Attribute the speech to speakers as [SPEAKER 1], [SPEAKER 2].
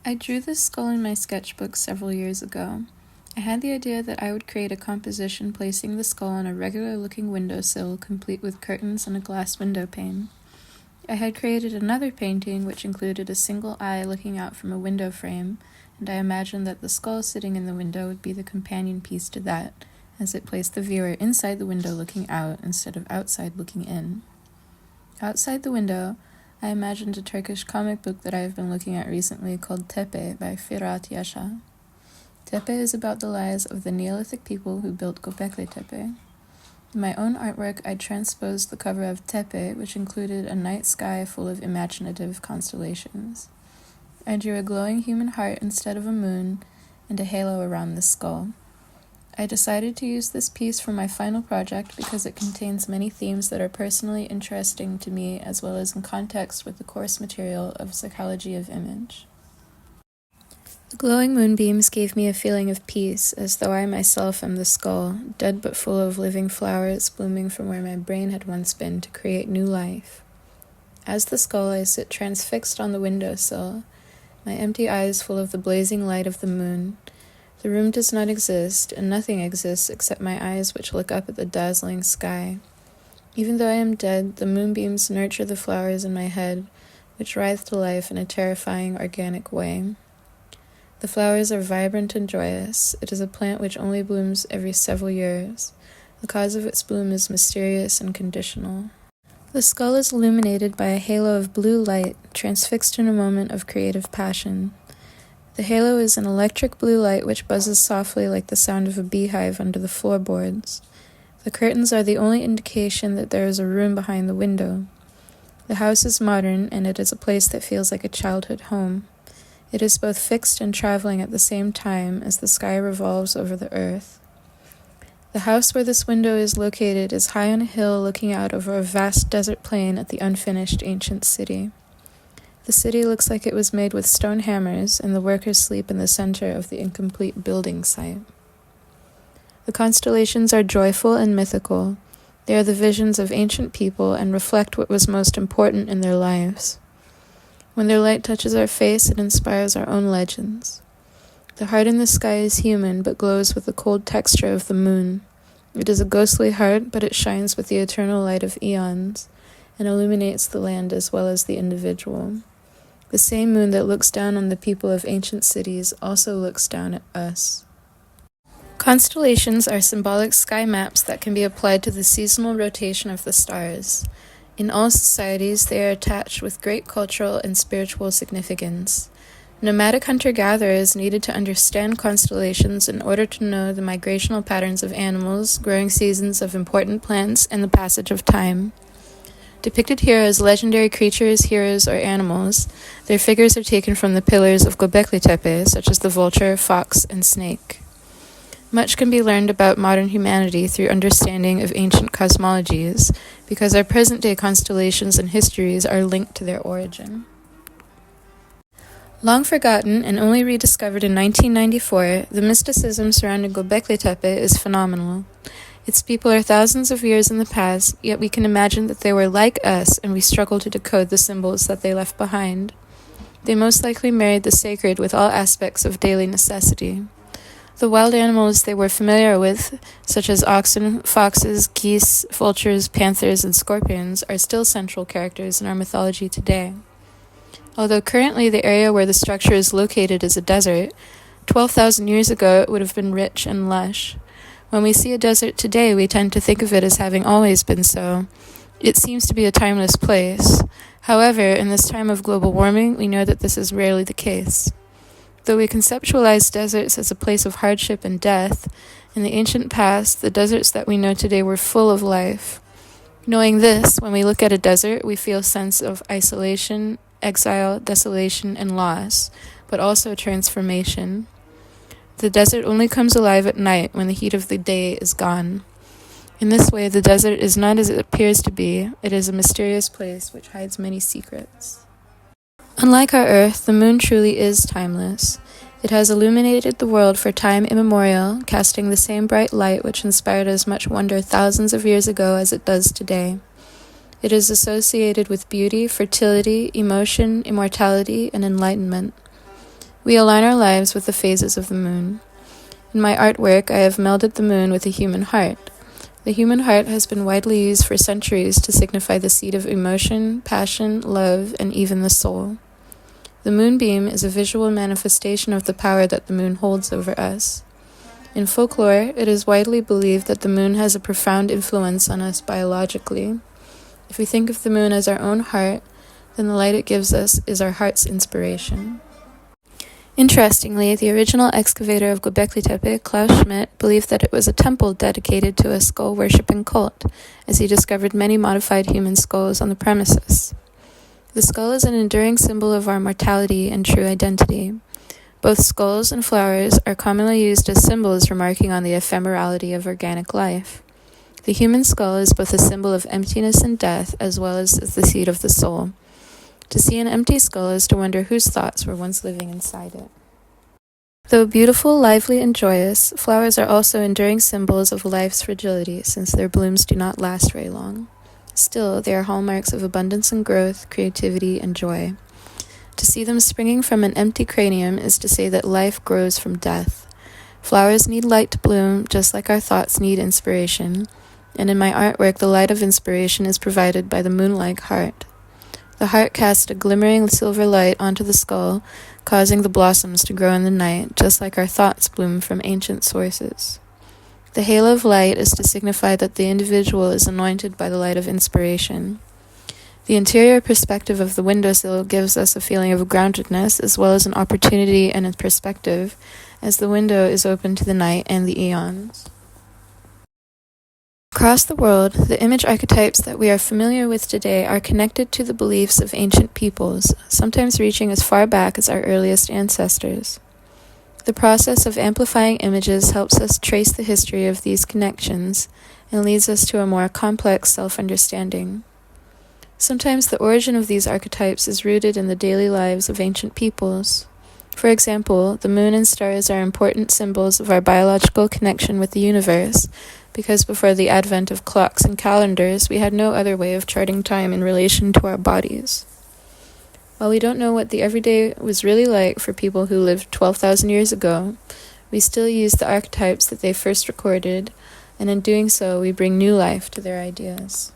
[SPEAKER 1] I drew this skull in my sketchbook several years ago. I had the idea that I would create a composition placing the skull on a regular-looking windowsill complete with curtains and a glass window pane. I had created another painting which included a single eye looking out from a window frame, and I imagined that the skull sitting in the window would be the companion piece to that, as it placed the viewer inside the window looking out instead of outside looking in. Outside the window, I imagined a Turkish comic book that I have been looking at recently called Tepe by Firat Yaşa. Tepe is about the lives of the Neolithic people who built Göbekli Tepe. In my own artwork, I transposed the cover of Tepe, which included a night sky full of imaginative constellations. I drew a glowing human heart instead of a moon, and a halo around the skull. I decided to use this piece for my final project because it contains many themes that are personally interesting to me as well as in context with the course material of psychology of image. The glowing moonbeams gave me a feeling of peace, as though I myself am the skull, dead but full of living flowers blooming from where my brain had once been to create new life. As the skull, I sit transfixed on the windowsill, my empty eyes full of the blazing light of the moon. The room does not exist, and nothing exists except my eyes which look up at the dazzling sky. Even though I am dead, the moonbeams nurture the flowers in my head, which writhe to life in a terrifying organic way. The flowers are vibrant and joyous. It is a plant which only blooms every several years. The cause of its bloom is mysterious and conditional. The skull is illuminated by a halo of blue light, transfixed in a moment of creative passion. The halo is an electric blue light which buzzes softly like the sound of a beehive under the floorboards. The curtains are the only indication that there is a room behind the window. The house is modern, and it is a place that feels like a childhood home. It is both fixed and traveling at the same time as the sky revolves over the earth. The house where this window is located is high on a hill looking out over a vast desert plain at the unfinished ancient city. The city looks like it was made with stone hammers, and the workers sleep in the center of the incomplete building site. The constellations are joyful and mythical. They are the visions of ancient people and reflect what was most important in their lives. When their light touches our face, it inspires our own legends. The heart in the sky is human, but glows with the cold texture of the moon. It is a ghostly heart, but it shines with the eternal light of eons, and illuminates the land as well as the individual. The same moon that looks down on the people of ancient cities also looks down at us. Constellations are symbolic sky maps that can be applied to the seasonal rotation of the stars. In all societies, they are attached with great cultural and spiritual significance. Nomadic hunter-gatherers needed to understand constellations in order to know the migrational patterns of animals, growing seasons of important plants, and the passage of time. Depicted here as legendary creatures, heroes, or animals, their figures are taken from the pillars of Göbekli Tepe, such as the vulture, fox, and snake. Much can be learned about modern humanity through understanding of ancient cosmologies, because our present-day constellations and histories are linked to their origin. Long forgotten and only rediscovered in 1994, the mysticism surrounding Göbekli Tepe is phenomenal. Its people are thousands of years in the past, yet we can imagine that they were like us and we struggle to decode the symbols that they left behind. They most likely married the sacred with all aspects of daily necessity. The wild animals they were familiar with, such as oxen, foxes, geese, vultures, panthers, and scorpions, are still central characters in our mythology today. Although currently the area where the structure is located is a desert, 12,000 years ago it would have been rich and lush. When we see a desert today, we tend to think of it as having always been so. It seems to be a timeless place. However, in this time of global warming, we know that this is rarely the case. Though we conceptualize deserts as a place of hardship and death, in the ancient past, the deserts that we know today were full of life. Knowing this, when we look at a desert, we feel a sense of isolation, exile, desolation, and loss, but also transformation. The desert only comes alive at night when the heat of the day is gone. In this way, the desert is not as it appears to be. It is a mysterious place which hides many secrets. Unlike our Earth, the moon truly is timeless. It has illuminated the world for time immemorial, casting the same bright light which inspired as much wonder thousands of years ago as it does today. It is associated with beauty, fertility, emotion, immortality, and enlightenment. We align our lives with the phases of the moon. In my artwork, I have melded the moon with a human heart. The human heart has been widely used for centuries to signify the seat of emotion, passion, love, and even the soul. The moonbeam is a visual manifestation of the power that the moon holds over us. In folklore, it is widely believed that the moon has a profound influence on us biologically. If we think of the moon as our own heart, then the light it gives us is our heart's inspiration. Interestingly, the original excavator of Göbekli Tepe, Klaus Schmidt, believed that it was a temple dedicated to a skull-worshipping cult, as he discovered many modified human skulls on the premises. The skull is an enduring symbol of our mortality and true identity. Both skulls and flowers are commonly used as symbols remarking on the ephemerality of organic life. The human skull is both a symbol of emptiness and death, as well as the seat of the soul. To see an empty skull is to wonder whose thoughts were once living inside it. Though beautiful, lively, and joyous, flowers are also enduring symbols of life's fragility, since their blooms do not last very long. Still, they are hallmarks of abundance and growth, creativity, and joy. To see them springing from an empty cranium is to say that life grows from death. Flowers need light to bloom, just like our thoughts need inspiration, and in my artwork the light of inspiration is provided by the moon-like heart. The heart casts a glimmering silver light onto the skull, causing the blossoms to grow in the night, just like our thoughts bloom from ancient sources. The halo of light is to signify that the individual is anointed by the light of inspiration. The interior perspective of the windowsill gives us a feeling of groundedness, as well as an opportunity and a perspective, as the window is open to the night and the eons. Across the world, the image archetypes that we are familiar with today are connected to the beliefs of ancient peoples, sometimes reaching as far back as our earliest ancestors. The process of amplifying images helps us trace the history of these connections and leads us to a more complex self-understanding. Sometimes the origin of these archetypes is rooted in the daily lives of ancient peoples. For example, the moon and stars are important symbols of our biological connection with the universe, because before the advent of clocks and calendars, we had no other way of charting time in relation to our bodies. While we don't know what the everyday was really like for people who lived 12,000 years ago, we still use the archetypes that they first recorded, and in doing so, we bring new life to their ideas.